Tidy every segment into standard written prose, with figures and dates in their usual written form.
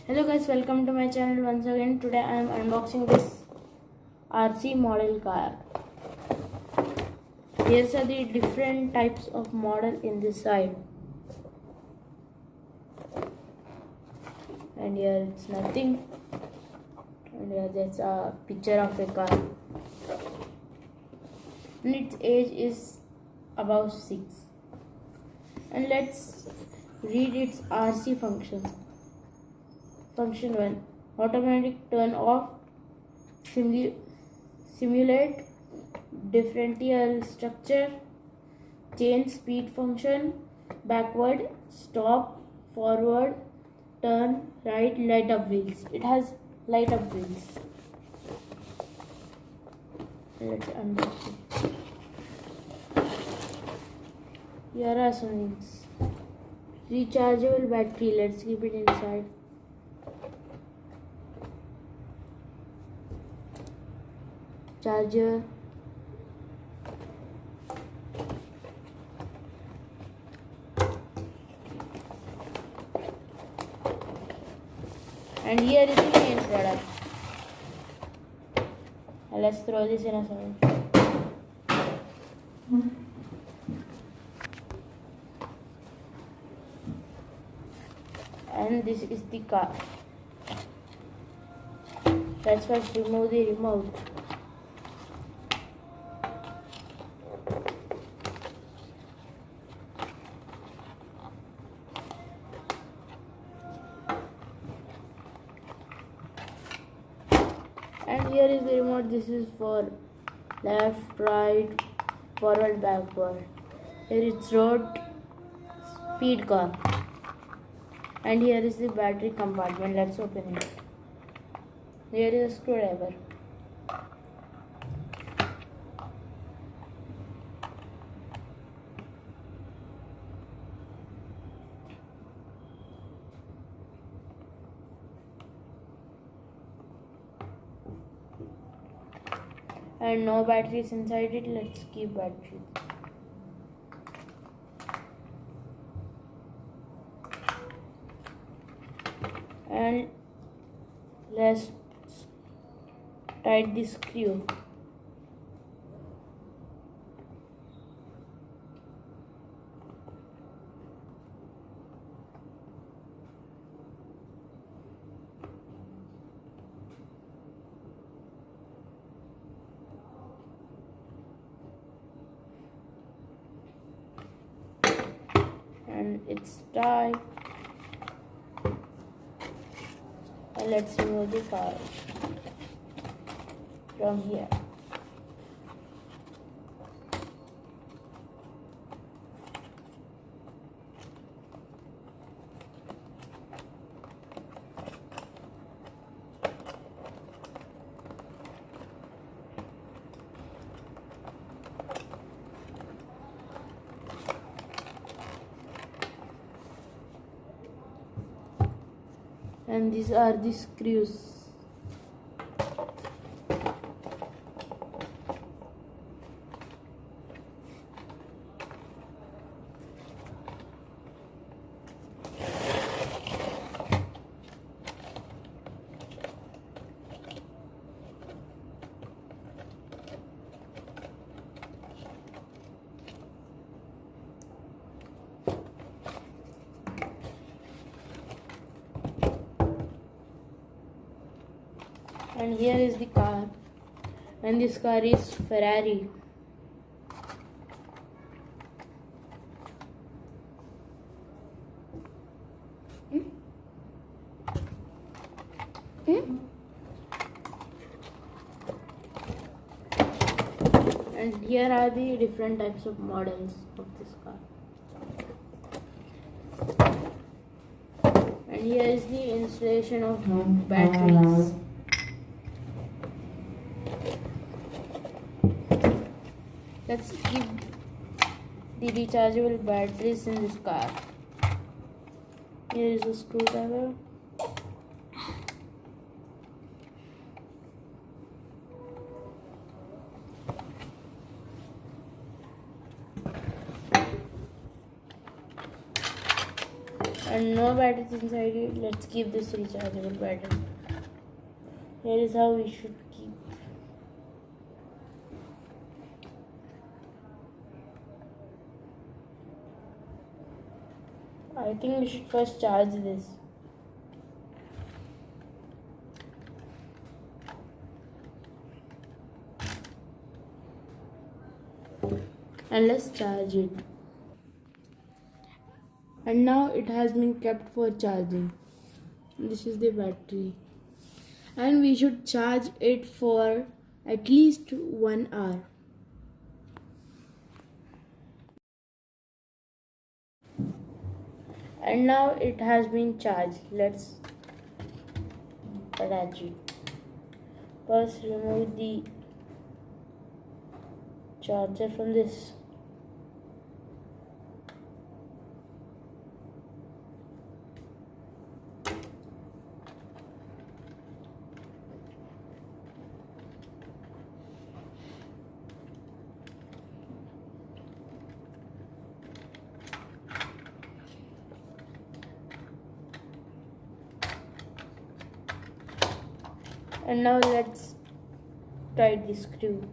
Hello guys, welcome to my channel once again. Today I am unboxing this RC model car. Here are the different types of model in this side. And here it's nothing. And here there's a picture of a car. And its age is about 6. And let's read its RC functions. Function 1. Automatic turn off, simulate differential structure, change speed function, backward, stop, forward, turn, right, light up wheels. It has light up wheels. Let's unbox it. Here are some things. Rechargeable battery. Let's keep it inside. Charger, and here is the main product. Let's throw this in a second. And this is the car. Let's first remove the remote. And here is the remote. This is for left, right, forward, backward. Here it's road speed car. And here is the battery compartment. Let's open it. Here is a screwdriver. And no batteries inside it. Let's keep batteries. And let's tight the screw. And it's tight. And let's remove the car from here. And these are the screws. And here is the car, and this car is Ferrari. And here are the different types of models of this car. And here is the installation of batteries. Let's keep the rechargeable batteries in this car. Here is a screwdriver. and no batteries inside it. Let's keep this rechargeable battery. Here is how we should keep. I think we should first charge this. And let's charge it. And now it has been kept for charging. This is the battery. And we should charge it for at least 1 hour. And now it has been charged. Let's attach it. First remove the charger from this. And now let's tighten the screw.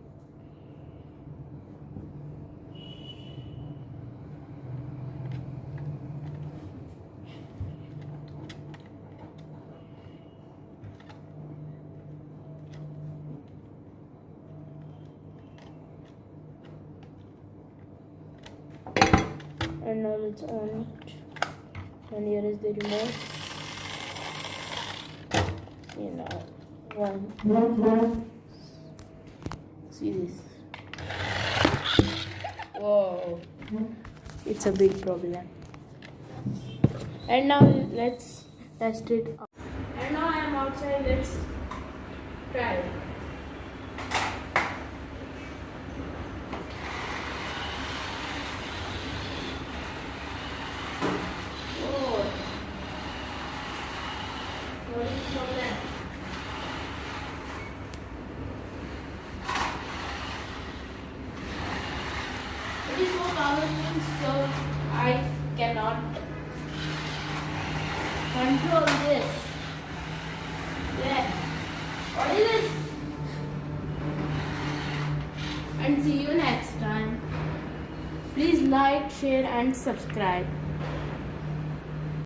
And now let's on it. And here is the remote. You know. One. See this. Whoa. It's a big problem. And now let's test it out. And now I am outside. Let's try it. Whoa. What is the problem? It is so powerful, so I cannot control this. Yeah. What is this? And see you next time. Please like, share and subscribe.